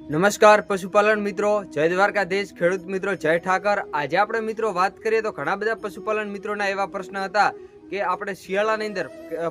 નમસ્કાર પશુપાલન મિત્રો, જય દ્વારકાધીશ, ખેડૂત મિત્રો, જય ઠાકર। આજે આપણે મિત્રો વાત કરીએ તો ઘણા બધા પશુપાલન મિત્રોના એવા પ્રશ્ન હતા કે આપણે શિયાળાની અંદર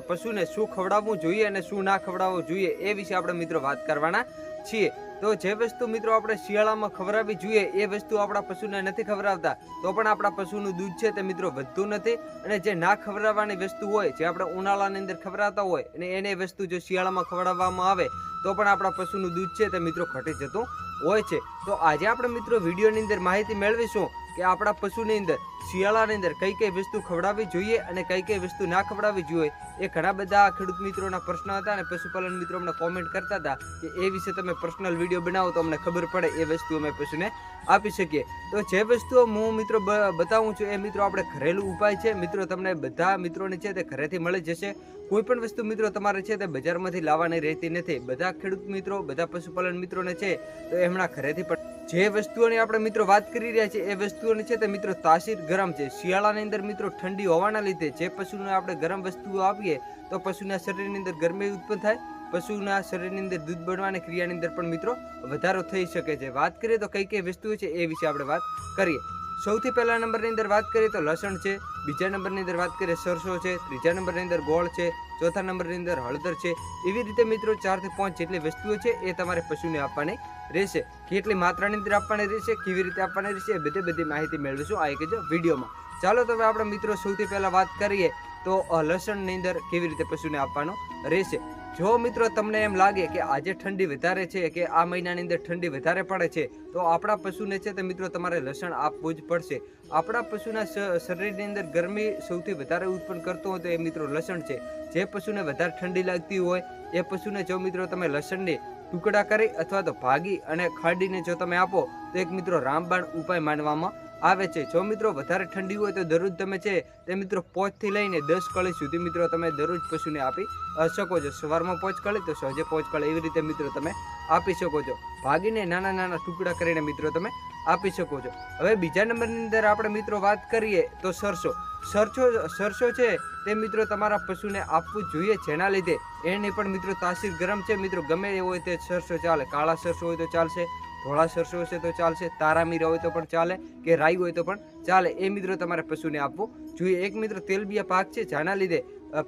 પશુને શું ખવડાવવું જોઈએ અને શું ના ખવડાવવું જોઈએ એ વિશે આપણે મિત્રો વાત કરવાના છીએ। તો જે વસ્તુ મિત્રો આપણે શિયાળામાં ખવડાવવી જોઈએ એ વસ્તુ આપણા પશુને નથી ખવડાવતા તો પણ આપણા પશુનું દૂધ છે તે મિત્રો વધતું નથી, અને જે ના ખવડાવવાની વસ્તુ હોય જે આપણે ઉનાળાની અંદર ખવડાવતા હોય અને એને વસ્તુ જો શિયાળામાં ખવડાવવામાં આવે તો પણ આપણા પશુનું દૂધ છે તે મિત્રો ઘટી જતું હોય છે। તો આજે આપણે મિત્રો વિડીયોની અંદર માહિતી મેળવીશું કે આપણા પશુની અંદર શિયાળાની અંદર કઈ કઈ વસ્તુ ખવડાવવી જોઈએ અને કઈ કઈ વસ્તુ ના ખવડાવવી જોઈએ। એ ઘણા બધા ખેડૂત મિત્રોના પ્રશ્ન હતા અને પશુપાલન મિત્રો અમને કોમેન્ટ કરતા હતા કે એ વિશે તમે પર્સનલ વિડીયો બનાવો તો અમને ખબર પડે એ વસ્તુ અમે પશુને આપી શકીએ। તો જે વસ્તુઓ હું મિત્રો બતાવું છું એ મિત્રો આપણે ઘરેલું ઉપાય છે મિત્રો, તમને બધા મિત્રોને છે તે ઘરેથી મળી જશે। કોઈ પણ વસ્તુ મિત્રો તમારે છે તે બજારમાંથી લાવવાની રહેતી નથી। બધા ખેડૂત મિત્રો, બધા પશુપાલન મિત્રોને છે તો એમના ઘરેથી પણ જે વસ્તુઓની આપણે મિત્રો વાત કરી રહ્યા છીએ એ વસ્તુઓની છે તે મિત્રો તાસીર ગરમ છે। શિયાળાની અંદર મિત્રો ઠંડી હોવાના લીધે જે પશુને આપણે ગરમ વસ્તુઓ આપીએ તો પશુના શરીરની અંદર ગરમી ઉત્પન્ન થાય, પશુના શરીરની અંદર દૂધ બનવાની ક્રિયાની અંદર પણ મિત્રો વધારો થઈ શકે છે। વાત કરીએ તો કઈ કઈ વસ્તુઓ છે એ વિશે આપણે વાત કરીએ। સૌથી પહેલા નંબરની અંદર વાત કરીએ તો લસણ છે, બીજા નંબરની અંદર વાત કરીએ સરસો છે, ત્રીજા નંબરની અંદર ગોળ છે, ચોથા નંબરની અંદર હળદર છે। એવી રીતે મિત્રો 4 થી 5 જેટલી વસ્તુઓ છે એ તમારે પશુને આપવાની રહેશે। કેટલી માત્રાની અંદર આપવાની રહેશે, કેવી રીતે આપવાની રહેશે એ બધી માહિતી મેળવીશું આ એક જ વિડીયોમાં। ચાલો તો હવે આપણે મિત્રો સૌથી પહેલા વાત કરીએ તો લસણની અંદર કેવી રીતે પશુને આપવાનો રહેશે। જો મિત્રો તમને એમ લાગે કે આજે ઠંડી વધારે છે કે આ મહિનાની અંદર ઠંડી વધારે પડે છે તો આપણા પશુને છે તે મિત્રો તમારે લસણ આપવું જ પડશે। આપણા પશુના શરીરની અંદર ગરમી સૌથી વધારે ઉત્પન્ન કરતો હોય તો એ મિત્રો લસણ છે। જે પશુને વધારે ઠંડી લાગતી હોય એ પશુને જો મિત્રો તમે લસણને ટુકડા કરી અથવા તો ભાગી અને ખાડીને જો તમે આપો તો એક મિત્રો રામબાણ ઉપાય માનવામાં આવે છે। જો મિત્રો વધારે ઠંડી હોય તો દરરોજ તમે છે તે મિત્રો 5 થી લઈને 10 કળી સુધી મિત્રો તમે દરરોજ પશુને આપી શકો છો। સવારમાં 5 કળી તો સાંજે 5 કળી એવી રીતે મિત્રો તમે આપી શકો છો। ભાગીને નાના નાના ટુકડા કરીને મિત્રો તમે આપી શકો છો। હવે બીજા નંબરની અંદર આપણે મિત્રો વાત કરીએ તો સરસો છે તે મિત્રો તમારા પશુને આપવું જોઈએ, જેના લીધે એની પણ મિત્રો તાસીર ગરમ છે। મિત્રો ગમે એ હોય તે સરસો ચાલે, કાળા સરસો હોય તો ચાલશે, ધોળા સરસો હશે તો ચાલશે, તારામીરા હોય તો પણ ચાલે કે રાઈ હોય તો પણ ચાલે, એ મિત્રો તમારે પશુને આપવું જોઈએ। એક મિત્રો તેલબિયા પાક છે જેના લીધે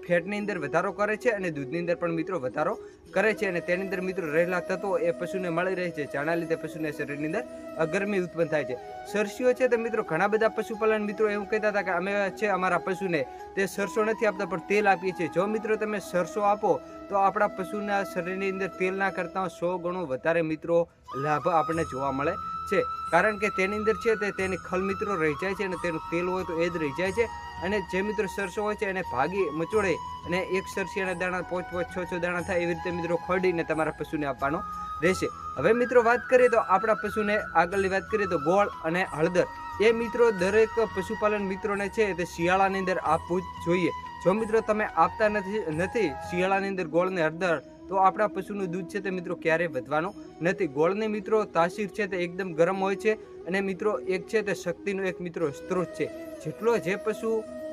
ફેટની અંદર વધારો કરે છે અને દૂધની અંદર પણ મિત્રો વધારો કરે છે અને તેની અંદર મિત્રો રહેલા તત્વો એ પશુને મળી રહે છે, જેના લીધે પશુને શરીરની અંદર ગરમી ઉત્પન્ન થાય છે। સરસીઓ છે તો મિત્રો ઘણા બધા પશુપાલન મિત્રો એવું કહેતા હતા કે અમે છે અમારા પશુને તે સરસો નથી આપતા પણ તેલ આપીએ છીએ। જો મિત્રો તમે સરસો આપો તો આપણા પશુના શરીરની અંદર તેલના કરતાં 100 ગણો વધારે મિત્રો લાભ આપણને જોવા મળે છે, કારણ કે તેની અંદર છે તે તેની ખલ મિત્રો રહી જાય છે અને તેનું તેલ હોય તો એ જ રહી જાય છે। અને જે મિત્રો સરસો હોય છે એને ભાગી મચોડે અને એક સરસિયાના દાણા 5-6 દાણા થાય એવી રીતે મિત્રો ખરડીને તમારા પશુને આપવાનો રહેશે। હવે મિત્રો વાત કરીએ તો આપણા પશુને આગળની વાત કરીએ તો ગોળ અને હળદર એ મિત્રો દરેક પશુપાલન મિત્રોને છે તે શિયાળાની અંદર આપવું જ જોઈએ। જો મિત્રો તમે આપતા નથી શિયાળાની અંદર ગોળ ને હળદર તો આપણા પશુનું દૂધ છે તે મિત્રો ક્યારેય વધવાનું નથી। ગોળની મિત્રો તાસીર છે તે એકદમ ગરમ હોય છે અને મિત્રો એક છે તે શક્તિનો એક મિત્રો સ્ત્રોત છે। જેટલો જે પશુ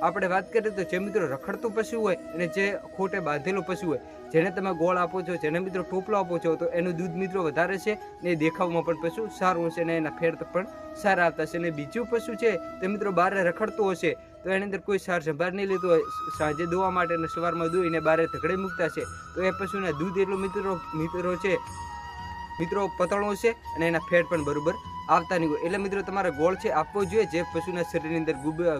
આપણે વાત કરીએ તો જે મિત્રો રખડતું પશુ હોય અને જે ખોટે બાંધેલું પશુ હોય જેને તમે ગોળ આપો છો, જેને મિત્રો ટોપલો આપો છો તો એનું દૂધ મિત્રો વધારે છે ને દેખાવમાં પણ પશુ સારું હશે અને એના ફેર પણ સારા આવતા હશે। અને બીજું પશુ છે તે મિત્રો બહાર રખડતું હશે તો એની અંદર કોઈ સાર સંભાળ નહીં લેતું હોય, સાંજે દોવા માટે અને સવારમાં દોઈને બહાર ધગડે મૂકતા છે તો એ પશુના દૂધ એટલું મિત્રો છે મિત્રો પતળું હશે અને એના ફેટ પણ બરોબર આવતા નહીં હોય। એટલે મિત્રો તમારે ગોળ છે આપવો જોઈએ જે પશુના શરીરની અંદર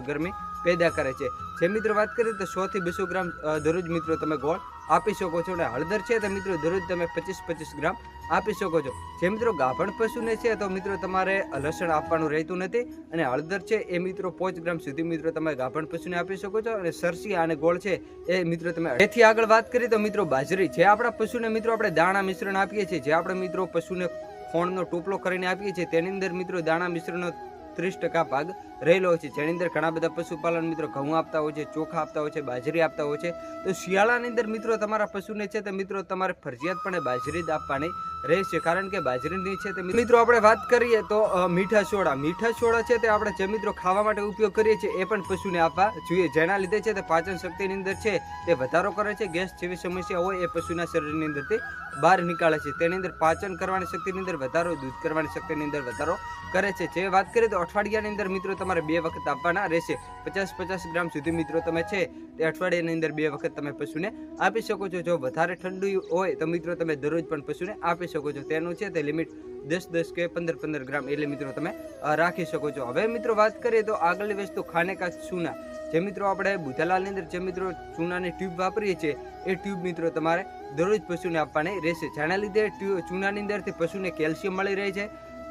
ગરમી પેદા કરે છે। જે મિત્રો વાત કરીએ તો 100 થી 200 ગ્રામ દરરોજ મિત્રો તમે ગોળ આપી શકો છો અને હળદર છે તો મિત્રો દરરોજ તમે 25-25 ગ્રામ આપી શકો છો। જે મિત્રો ગાભણ પશુને છે તો મિત્રો તમારે લસણ આપવાનું રહેતું નથી અને હળદર છે એ મિત્રો 5 ગ્રામ સુધી મિત્રો તમે ગાભણ પશુને આપી શકો છો અને સરસિયા અને ગોળ છે એ મિત્રો તમે। એથી આગળ વાત કરીએ તો મિત્રો બાજરી જે આપણા પશુને મિત્રો આપણે દાણા મિશ્રણ આપીએ છીએ, જે આપણે મિત્રો પશુને ખોણનો ટોપલો કરીને આપીએ છીએ તેની અંદર મિત્રો દાણા મિશ્રણનો 30% ભાગ રહેલો હોય છે, જેની અંદર ઘણા બધા પશુપાલન મિત્રો ઘઉં આપતા હોય છે, ચોખા આપતા હોય છે, બાજરી આપતા હોય છે. તો શિયાળાની અંદર મિત્રો તમારા પશુને છે તે મિત્રો તમારે ફરજિયાતપણે બાજરી જ આપવાની રહેશે, કારણ કે બાજરીની છે તે મિત્રો આપણે વાત કરીએ તો મીઠા સોડા છે તે આપણે જે મિત્રો ખાવા માટે ઉપયોગ કરીએ છીએ એ પણ પશુને આપવા જોઈએ, જેના લીધે છે તે પાચન શક્તિની અંદર છે તે વધારો કરે છે. ગેસ જેવી સમસ્યા હોય એ પશુના શરીરની અંદરથી બહાર નીકાળે છે, તેની અંદર પાચન કરવાની શક્તિની અંદર વધારો, દૂધ કરવાની શક્તિની અંદર વધારો કરે છે. જે વાત કરીએ તો અઠવાડિયાની અંદર મિત્રો તમારે 2 વખત આપવાના રહેશે. 50-50 ગ્રામ સુધી મિત્રો તમે છે તે અઠવાડિયાની અંદર 2 વખત તમે પશુને આપી શકો છો. જો વધારે ઠંડુ હોય તો મિત્રો તમે દરરોજ પણ પશુને આપી શકો છો. તેનું છે તે લિમિટ 10-10 કે 15-15 ગ્રામ એટલે મિત્રો તમે રાખી શકો છો. હવે મિત્રો વાત કરીએ તો આગળની વસ્તુ ખાનેકા ચૂના. જે મિત્રો આપણે બુધાલાલની અંદર જે મિત્રો ચૂનાની ટ્યુબ વાપરીએ છીએ એ ટ્યુબ મિત્રો તમારે દરરોજ પશુને આપવાની રહેશે, જેના લીધે ચૂનાની અંદરથી પશુને કેલ્શિયમ મળી રહે છે.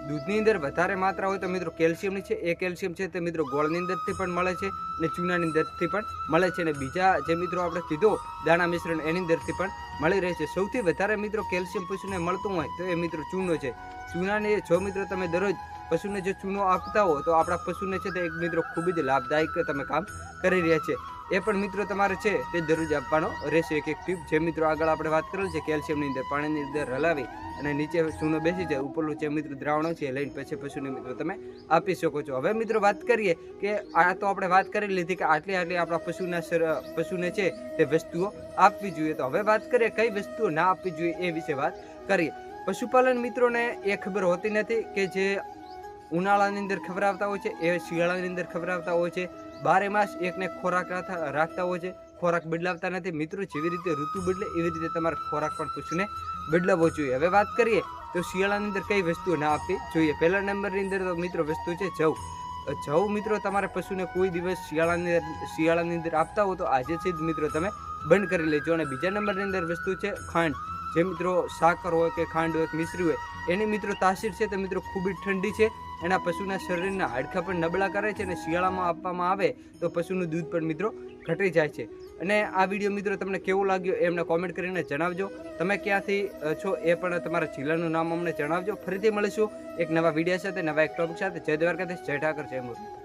દૂધની અંદર વધારે માત્રા હોય તો મિત્રો કેલ્શિયમની છે એ કેલ્શિયમ છે તે મિત્રો ગોળની અંદરથી પણ મળે છે અને ચૂનાની અંદરથી પણ મળે છે, અને બીજા જે મિત્રો આપણે કીધો દાણા મિશ્રણ એની અંદરથી પણ મળી રહે છે. સૌથી વધારે મિત્રો કેલ્શિયમ પશુને મળતું હોય તો એ મિત્રો ચૂનો છે. ચૂનાને જો મિત્રો તમે દરરોજ પશુને જો ચૂનો આપતા હો તો આપણા પશુને છે તે એક મિત્રો ખૂબ જ લાભદાયક તમે કામ કરી રહ્યા છે. એ પણ મિત્રો તમારે છે તે દરરોજ આપવાનો રહેશે એક ટ્યુબ. જે મિત્રો આગળ આપણે વાત કરેલ છે કેલ્શિયમની અંદર પાણીની અંદર હલાવી અને નીચે ચૂનો બેસી જાય, ઉપરનું જે મિત્રો દ્રાવણો છે એ લઈને પછી પશુને મિત્રો તમે આપી શકો છો. હવે મિત્રો વાત કરીએ કે આ તો આપણે વાત કરી લીધી કે આટલી આપણા પશુને છે તે વસ્તુઓ આપવી જોઈએ. તો હવે વાત કરીએ કઈ વસ્તુઓ ના આપવી જોઈએ એ વિશે વાત કરીએ. પશુપાલન મિત્રોને એ ખબર હોતી નથી કે જે ઉનાળાની અંદર ખવડાવતા હોય છે એ શિયાળાની અંદર ખવડાવતા હોય છે. 12 માસ એકને ખોરાક રાખતા હોય છે, ખોરાક બદલાવતા નથી. મિત્રો જેવી રીતે ઋતુ બદલે એવી રીતે તમારે ખોરાક પણ પશુને બદલાવવો જોઈએ. હવે વાત કરીએ તો શિયાળાની અંદર કઈ વસ્તુઓ ના આપવી જોઈએ. પહેલા નંબરની અંદર તો મિત્રો વસ્તુ છે જવ મિત્રો તમારે પશુને કોઈ દિવસ શિયાળાની અંદર આપતા હો તો આજે જ મિત્રો તમે બંધ કરી લેજો. અને બીજા નંબરની અંદર વસ્તુ છે ખાંડ. જે મિત્રો સાકર હોય કે ખાંડ હોય કે મિશ્રી હોય એની મિત્રો તાસીર છે તે મિત્રો ખૂબ જ ઠંડી છે, એના પશુના શરીરના હાડકાં પણ નબળા કરે છે, અને શિયાળામાં આપવામાં આવે તો પશુનું દૂધ પણ મિત્રો ઘટી જાય છે. અને આ વિડીયો મિત્રો તમને કેવો લાગ્યો એ અમને કોમેન્ટ કરીને જણાવજો. તમે ક્યાંથી છો એ પણ તમારા જિલ્લાનું નામ અમને જણાવજો. ફરીથી મળીશું એક નવા વિડીયો સાથે, નવા એક ટોપિક સાથે. જય દ્વારકાધીશ, જય ઠાકર, જય મુરલી.